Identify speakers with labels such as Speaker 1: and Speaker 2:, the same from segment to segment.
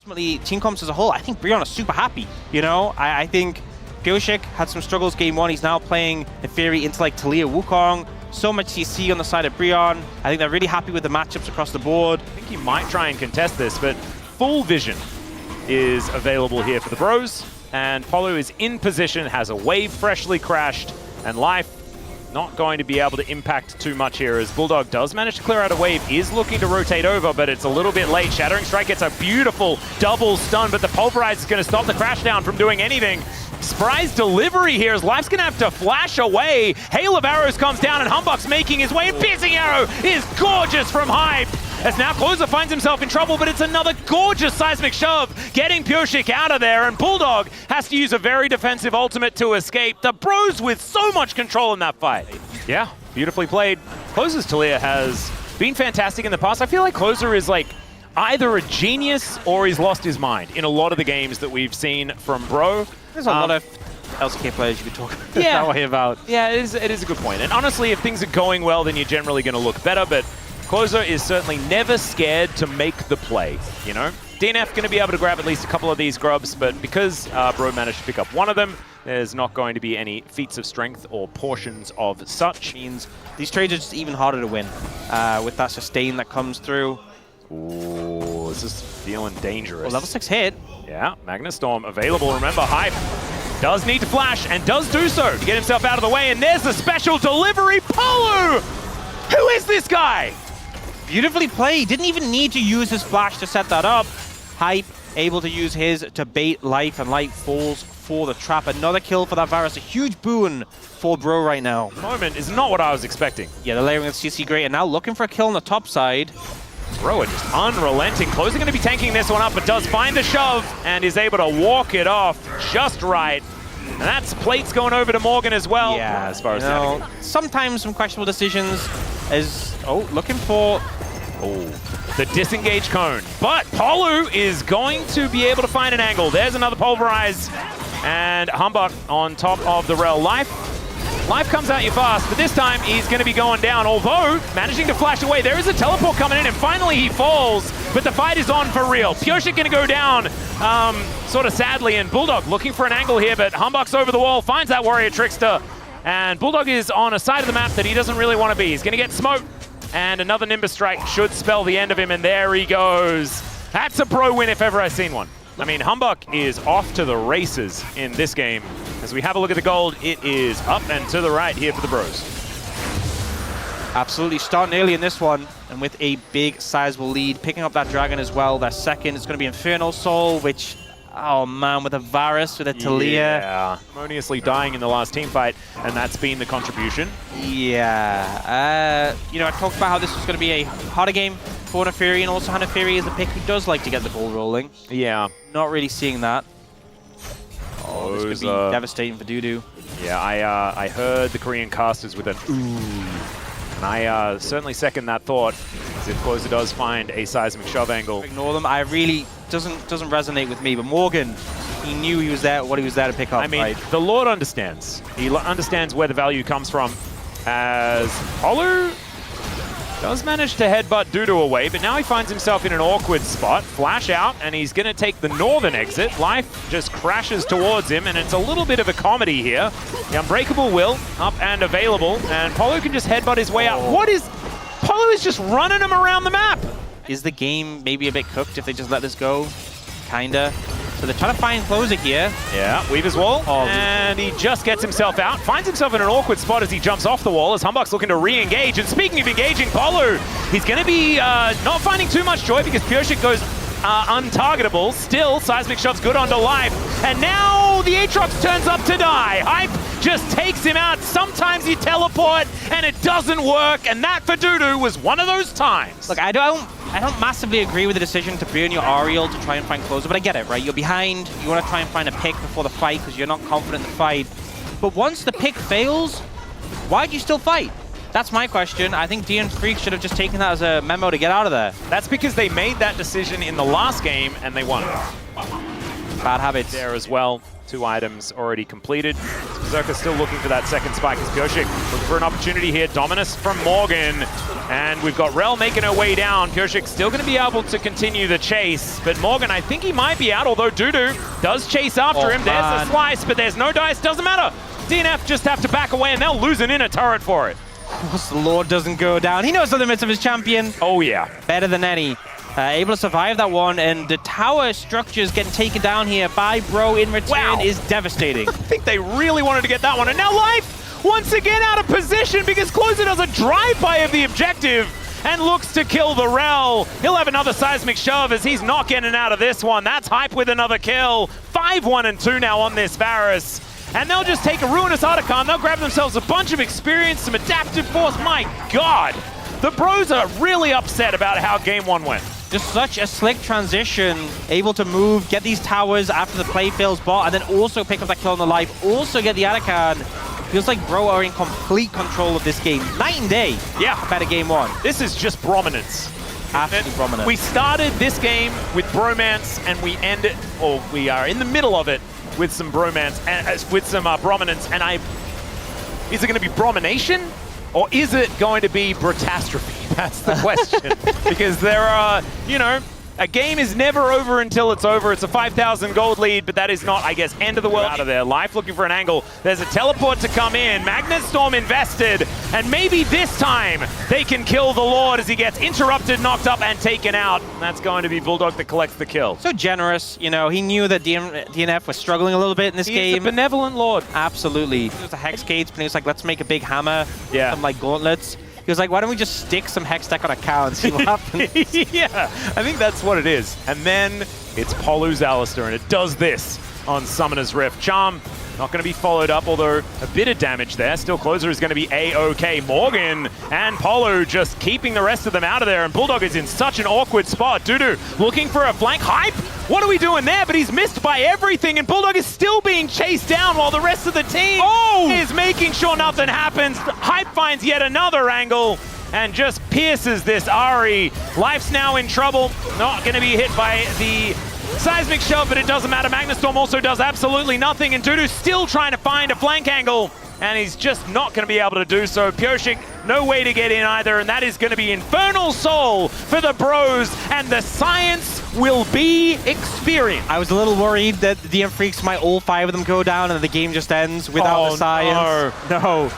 Speaker 1: Ultimately, team comps as a whole, I think BRION are super happy. You know, I think Pioshik had some struggles game one. He's now playing in theory into like Talia Wukong. So much CC on the side of BRION. I think they're really happy with the matchups across the board.
Speaker 2: I think he might try and contest this, but full vision is available here for the bros. And Polu is in position, has a wave freshly crashed, and Life not going to be able to impact too much here as Bulldog does manage to clear out a wave, is looking to rotate over, but it's a little bit late. Shattering Strike gets a beautiful double stun, but the Pulverize is going to stop the crash down from doing anything. Spry's delivery here as Life's going to have to flash away. Hail of Arrows comes down and Humbug's making his way, and Piercing Arrow is gorgeous from Hype. As now Closer finds himself in trouble, but it's another gorgeous seismic shove, getting Pioshik out of there, and Bulldog has to use a very defensive ultimate to escape. The bros with so much control in that fight. Yeah, beautifully played. Closer's Talia has been fantastic in the past. I feel like Closer is like either a genius or he's lost his mind in a lot of the games that we've seen from Bro.
Speaker 1: There's a lot of LCK players you could talk that way about.
Speaker 2: Yeah, it is a good point. And honestly, if things are going well, then you're generally going to look better, but Closer is certainly never scared to make the play, you know? DNF going to be able to grab at least a couple of these grubs, but because Bro managed to pick up one of them, there's not going to be any feats of strength or portions of such.
Speaker 1: Means these trades are just even harder to win with that sustain that comes through.
Speaker 2: Ooh, this is feeling dangerous.
Speaker 1: Well, level 6 hit.
Speaker 2: Yeah, Magnustorm available. Remember, Hype does need to flash and does do so to get himself out of the way, and there's the special delivery. Polu! Who is this guy?
Speaker 1: Beautifully played. Didn't even need to use his flash to set that up. Hype able to use his to bait Life, and Life falls for the trap. Another kill for that Varus. A huge boon for Bro right now.
Speaker 2: Moment is not what I was expecting.
Speaker 1: Yeah, the layering of CC great, and now looking for a kill on the top side.
Speaker 2: Bro are just unrelenting. Closer going to be tanking this one up, but does find the shove and is able to walk it off just right. And that's plates going over to Morgan as well.
Speaker 1: Yeah,
Speaker 2: as far as that.
Speaker 1: Sometimes some questionable decisions is looking for
Speaker 2: the disengage cone. But Polu is going to be able to find an angle. There's another Pulverize. And Humbug on top of the Rel. Life comes at you fast, but this time he's going to be going down, although managing to flash away. There is a teleport coming in, and finally he falls, but the fight is on for real. Pioshik going to go down, sort of sadly, and Bulldog looking for an angle here, but Humbug's over the wall, finds that Warrior Trickster, and Bulldog is on a side of the map that he doesn't really want to be. He's going to get smoked, and another Nimbus Strike should spell the end of him, and there he goes. That's a pro win if ever I've seen one. I mean, Humbug is off to the races in this game. As we have a look at the gold, it is up and to the right here for the bros.
Speaker 1: Absolutely, starting early in this one, and with a big, sizable lead, picking up that dragon as well. Their second is going to be Infernal Soul, which, oh man, with a Varus, with a Talia.
Speaker 2: Yeah, harmoniously dying in the last team fight, and that's been the contribution.
Speaker 1: Yeah, you know, I talked about how this was going to be a harder game for Neferi, and also how Neferi is a pick who does like to get the ball rolling.
Speaker 2: Yeah.
Speaker 1: Not really seeing that. Oh, this could be devastating for Dudu.
Speaker 2: Yeah, I heard the Korean casters with an ooh, and I certainly second that thought, as if Closer does find a seismic shove angle.
Speaker 1: Ignore them. I really doesn't resonate with me, but Morgan, he knew he was there, what he was there to pick up.
Speaker 2: I mean,
Speaker 1: right?
Speaker 2: The Lord understands. He understands where the value comes from, as Polu does manage to headbutt Dudu away, but now he finds himself in an awkward spot. Flash out, and he's going to take the northern exit. Life just crashes towards him, and it's a little bit of a comedy here. The Unbreakable Will up and available, and Polu can just headbutt his way out. What is... Polu is just running him around the map.
Speaker 1: Is the game maybe a bit cooked if they just let this go? Kinda. So they're trying to find Closer here.
Speaker 2: Yeah, Weaver's Wall, and he just gets himself out. Finds himself in an awkward spot as he jumps off the wall, as Humbug's looking to re-engage. And speaking of engaging, Polu, he's going to be not finding too much joy because Pioshik goes untargetable. Still, Seismic Shove's good onto Life. And now the Aatrox turns up to die. Hype just takes him out. Sometimes you teleport, and it doesn't work. And that for Dudu was one of those times.
Speaker 1: Look, I don't massively agree with the decision to burn your Ariel to try and find Closer, but I get it, right? You're behind, you want to try and find a pick before the fight because you're not confident in the fight. But once the pick fails, why'd you still fight? That's my question. I think DN Freecs should have just taken that as a memo to get out of there.
Speaker 2: That's because they made that decision in the last game and they won.
Speaker 1: Bad habits.
Speaker 2: There as well. 2 items already completed. Berserker still looking for that second spike as Pioshik looking for an opportunity here. Dominus from Morgan. And we've got Rel making her way down. Purshik still going to be able to continue the chase. But Morgan, I think he might be out, although Dudu does chase after him.
Speaker 1: Man.
Speaker 2: There's a slice, but there's no dice. Doesn't matter. DNF just have to back away, and they'll lose an inner turret for it.
Speaker 1: The Lord doesn't go down. He knows the limits of his champion.
Speaker 2: Oh, yeah.
Speaker 1: Better than any. Able to survive that one, and the tower structures getting taken down here by Bro in return is devastating.
Speaker 2: I think they really wanted to get that one. And now Life, once again out of position because Closer does a drive-by of the objective and looks to kill the Rel. He'll have another seismic shove as he's not getting out of this one. That's Hype with another kill. 5-1-2 now on this Varus. And they'll just take a Ruinous Archon. They'll grab themselves a bunch of experience, some adaptive force. My God, the Bros are really upset about how game one went.
Speaker 1: Just such a slick transition, able to move, get these towers after the play fails bot, and then also pick up that kill on the Life, also get the Archon. Feels like Bro are in complete control of this game. Night and day.
Speaker 2: Yeah.
Speaker 1: Compared to game one.
Speaker 2: This is just prominence.
Speaker 1: Absolutely prominent.
Speaker 2: We started this game with bromance, and we end it, or we are in the middle of it with some bromance and with some prominence. And is it going to be bromination, or is it going to be brotastrophe? That's the question. Because there are, you know, a game is never over until it's over. It's a 5,000 gold lead, but that is not, I guess, end of the world. Out of there. Life looking for an angle. There's a teleport to come in. Magnet Storm invested, and maybe this time they can kill the Lord as he gets interrupted, knocked up, and taken out. And that's going to be Bulldog that collects the kill.
Speaker 1: So generous, you know, he knew that DNF was struggling a little bit in this game.
Speaker 2: He's a benevolent Lord.
Speaker 1: Absolutely. It was a Hex Gates, but he was like, let's make a big hammer.
Speaker 2: Yeah.
Speaker 1: Some like gauntlets. He was like, why don't we just stick some Hex Deck on a cow and see what happens?
Speaker 2: Yeah, I think that's what it is. And then it's Polu's Alistair, and it does this on Summoner's Rift. Charm not going to be followed up, although a bit of damage there. Still, Closer is going to be A-OK. Morgan and Polu just keeping the rest of them out of there, and Bulldog is in such an awkward spot. Dudu looking for a flank. Hype, what are we doing there? But he's missed by everything, and Bulldog is still being chased down while the rest of the team is making sure nothing happens. Hype finds yet another angle and just pierces this Ahri. Life's now in trouble. Not going to be hit by the seismic shove, but it doesn't matter. Magnastorm also does absolutely nothing, and Dudu's still trying to find a flank angle, and he's just not going to be able to do so. Purshik, no way to get in either, and that is going to be Infernal Soul for the Bros, and the science will be experienced.
Speaker 1: I was a little worried that the DM Freecs might all 5 of them go down and the game just ends without the science. No.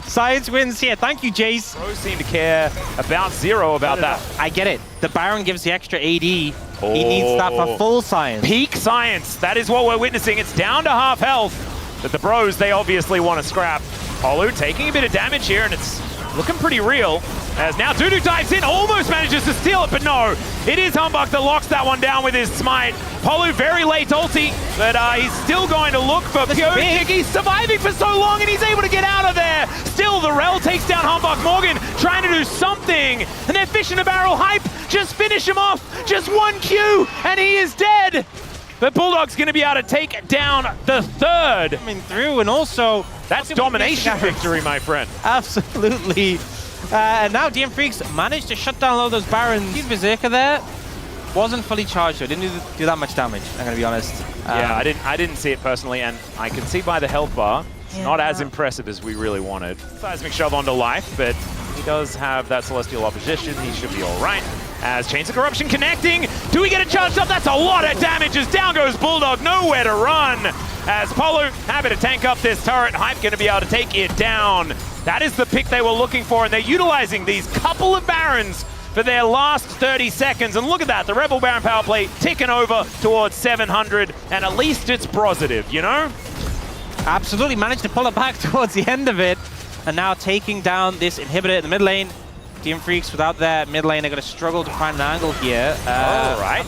Speaker 1: Science wins here. Thank you, Jace.
Speaker 2: Bros seem to care about zero about that.
Speaker 1: I get it. The Baron gives the extra AD. He needs that for full science.
Speaker 2: Peak science. That is what we're witnessing. It's down to half health. But the Bros, they obviously want to scrap. Polu taking a bit of damage here, and it's looking pretty real. As now Dudu dives in, almost manages to steal it, but no. It is Humbug that locks that one down with his smite. Polu very late ulti, but he's still going to look for Purshik. He's surviving for so long, and he's able to get out of there. Still, the Rel takes down Humbug. Morgan trying to do something, and they're fishing a barrel. Hype, just finish him off. Just one Q, and he is dead. But Bulldog's going to be able to take down the third.
Speaker 1: Coming through, and also...
Speaker 2: That's domination victory, my friend.
Speaker 1: Absolutely. And now DM Freecs managed to shut down all those Barons. His Berserker there wasn't fully charged, so didn't do that much damage, I'm going to be honest.
Speaker 2: Yeah, I didn't see it personally, and I can see by the health bar, it's not as impressive as we really wanted. Seismic shove onto Life, but he does have that Celestial opposition. He should be all right. As Chains of Corruption connecting. Do we get it charged up? That's a lot of damage as down goes Bulldog. Nowhere to run. As Polu happy to tank up this turret. Hype going to be able to take it down. That is the pick they were looking for, and they're utilizing these couple of Barons for their last 30 seconds. And look at that, the Rebel Baron power play ticking over towards 700, and at least it's positive, you know?
Speaker 1: Absolutely managed to pull it back towards the end of it, and now taking down this inhibitor in the mid lane. DM Freecs without their mid lane are going to struggle to find an angle here.
Speaker 2: All right.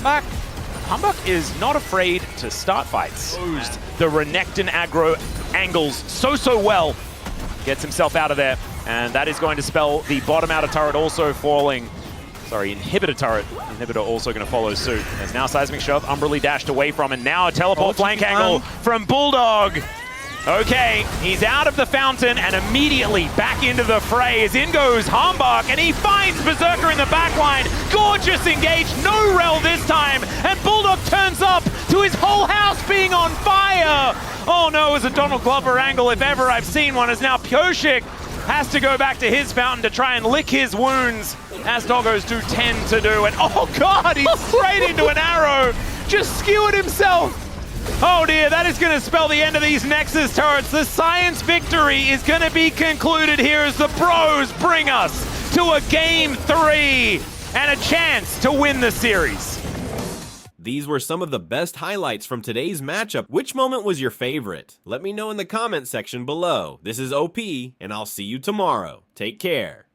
Speaker 1: Humbug
Speaker 2: is not afraid to start fights. Used the Renekton aggro angles so well. Gets himself out of there, and that is going to spell the bottom outer turret also falling. Sorry, inhibitor turret. Inhibitor also going to follow suit. There's now Seismic Shove, Umberly dashed away from, and now a teleport flank angle from Bulldog. Okay, he's out of the fountain and immediately back into the fray as in goes Humbug, and he finds Berserker in the backline. Gorgeous engage, no Rel this time, and Bulldog turns up to his whole house being on fire. Oh no, it was a Donald Glover angle if ever I've seen one, as now Purshik has to go back to his fountain to try and lick his wounds, as doggos do tend to do. And oh god, he's straight into an arrow, just skewered himself. Oh dear, that is going to spell the end of these Nexus turrets. The Science victory is going to be concluded here as the Bros bring us to a Game 3 and a chance to win the series.
Speaker 3: These were some of the best highlights from today's matchup. Which moment was your favorite? Let me know in the comment section below. This is OP, and I'll see you tomorrow. Take care.